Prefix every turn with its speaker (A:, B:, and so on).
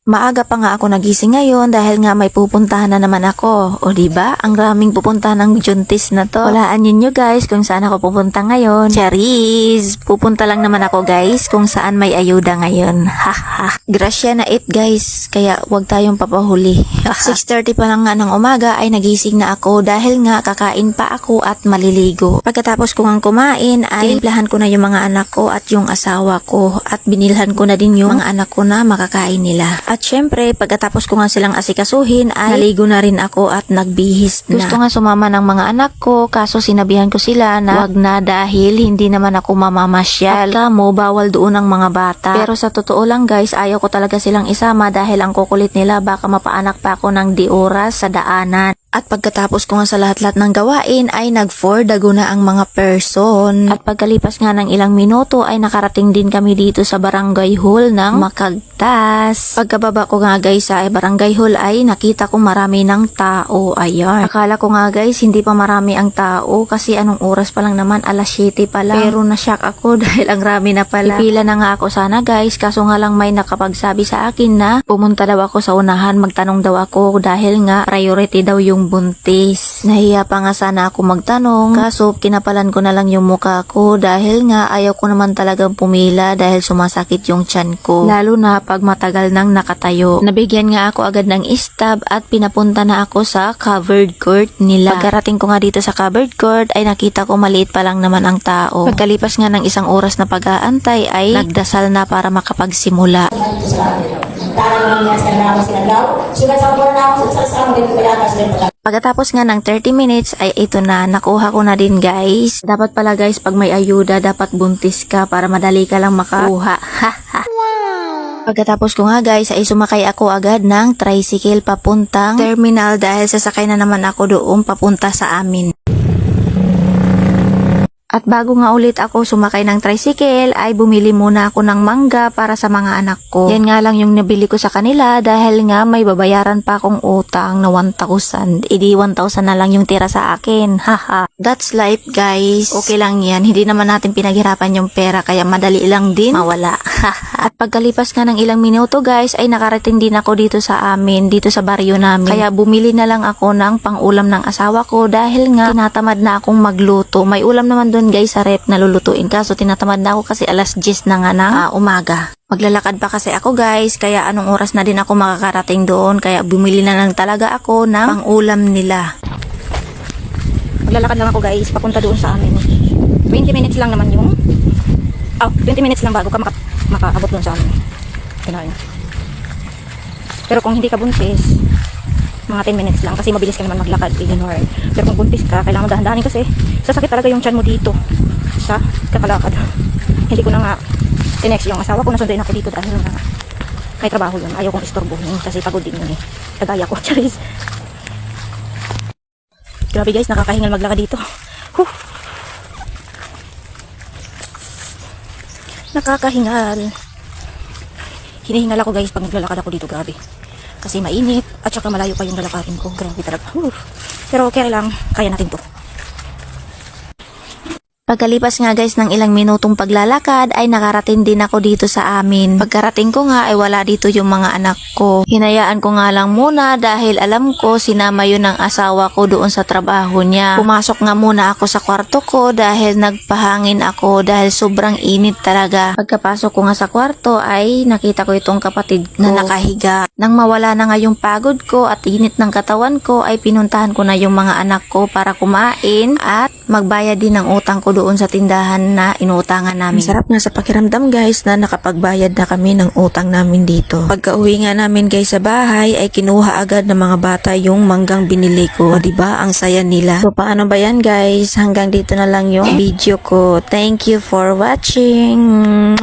A: Maaga pa nga ako nagising ngayon dahil nga may pupuntahan na naman ako. O diba? Ang raming pupuntahan ng Juntis na to. Walaan nyo guys kung saan ako pupunta ngayon. Charis! Pupunta lang naman ako guys kung saan may ayuda ngayon. Haha. Grasya na 8 guys. Kaya wag tayong papahuli. 6:30 pa lang nga ng umaga ay nagising na ako dahil nga kakain pa ako at maliligo. Pagkatapos ko nga kumain ay timplahan ko na yung mga anak ko at yung asawa ko. At binilhan ko na din yung mga anak ko na makakain nila. At syempre, pagkatapos ko nga silang asikasuhin ay naligo na rin ako at nagbihis na. Gusto nga sumama ng mga anak ko kaso sinabihan ko sila na wag na dahil hindi naman ako mamamasyal. At kamo, bawal doon ang mga bata. Pero sa totoo lang guys, ayaw ko talaga silang isama dahil ang kukulit nila baka mapaanak pa ako ng di oras sa daanan. At pagkatapos ko nga sa lahat-lahat ng gawain ay nag-4 na ang mga person. At pagkalipas nga ng ilang minuto ay nakarating din kami dito sa barangay hall ng Macagtas. Pagkababa ko nga guys sa barangay hall ay nakita ko marami ng tao. Ayan. Akala ko nga guys hindi pa marami ang tao kasi anong oras pa lang naman, alas 7 pa lang. Pero na-shock ako dahil ang rami na pala. Pipila na nga ako sana guys kaso nga lang may nakapagsabi sa akin na pumunta daw ako sa unahan, magtanong daw ako dahil nga priority daw yung buntis. Nahiya pa nga sana ako magtanong kaso kinapalan ko na lang yung mukha ko dahil nga ayaw ko naman talagang pumila dahil sumasakit yung tiyan ko. Lalo na pag matagal nang nakatayo. Nabigyan nga ako agad ng stab at pinapunta na ako sa covered court nila. Pagkarating ko nga dito sa covered court ay nakita ko maliit pa lang naman ang tao. Pagkalipas nga ng isang oras na pag-aantay ay nagdasal na para makapagsimula. Pagkatapos nga ng 30 minutes ay ito na, nakuha ko na din guys. Dapat pala guys pag may ayuda dapat buntis ka para madali ka lang makakuha. Pagkatapos ko nga guys ay sumakay ako agad ng tricycle papuntang terminal dahil sasakay na naman ako doon papunta sa amin. At bago nga ulit ako sumakay ng tricycle ay bumili muna ako ng mangga para sa mga anak ko. Yan nga lang yung nabili ko sa kanila dahil nga may babayaran pa akong utang na 1,000. Idi 1,000 na lang yung tira sa akin. Haha. That's life guys. Okay lang yan. Hindi naman natin pinaghirapan yung pera kaya madali lang din mawala. At pagkalipas nga ng ilang minuto guys ay nakarating din ako dito sa amin, dito sa baryo namin. Kaya bumili na lang ako ng pang-ulam ng asawa ko dahil nga tinatamad na akong magluto. May ulam naman doon guys sa rep na lulutuin kaso tinatamad na ako kasi alas 10 na nga ng umaga. Maglalakad pa kasi ako guys kaya anong oras na din ako makakarating doon kaya bumili na lang talaga ako ng pang-ulam nila. Maglalakad lang ako guys papunta doon sa amin. 20 minutes lang naman yung 20 minutes lang bago ka makaabot doon sa amin. Kinain. Pero kung hindi ka buntis mga 10 minutes lang kasi mabilis ka naman maglakad, ignore. Pero kung buntis ka, kailangan dahan-dahanin kasi sasakit talaga yung tiyan mo dito sa kakalakad. Hindi ko na nga tinext yung asawa ko, nasunduin ako dito dahil nga may trabaho yun. Ayaw kong istorbohin kasi pagod din yun eh. Kagaya ko, charis. Grabe guys, nakakahingal maglakad dito. Huh. Nakakahingal. Hinihingal ako guys pag naglalakad ako dito, grabe. Kasi mainit at saka malayo pa yung lalakarin ko. Grabe talaga. Pero okay lang, kaya natin to. Pagkalipas nga guys ng ilang minutong paglalakad ay nakarating din ako dito sa amin. Pagkarating ko nga ay wala dito yung mga anak ko. Hinayaan ko nga lang muna dahil alam ko sinama yun ng asawa ko doon sa trabaho niya. Pumasok nga muna ako sa kwarto ko dahil nagpahangin ako dahil sobrang init talaga. Pagkapasok ko nga sa kwarto ay nakita ko itong kapatid ko na nakahiga. Nang mawala na nga yung pagod ko at init ng katawan ko ay pinuntahan ko na yung mga anak ko para kumain at magbayad din ng utang ko doon sa tindahan na inuutangan namin. Sarap nga sa pakiramdam guys na nakapagbayad na kami ng utang namin dito. Pagka-uwi nga namin guys sa bahay ay kinuha agad ng mga bata yung manggang binili ko. O diba? Ang saya nila. So paano ba yan guys? Hanggang dito na lang yung video ko. Thank you for watching.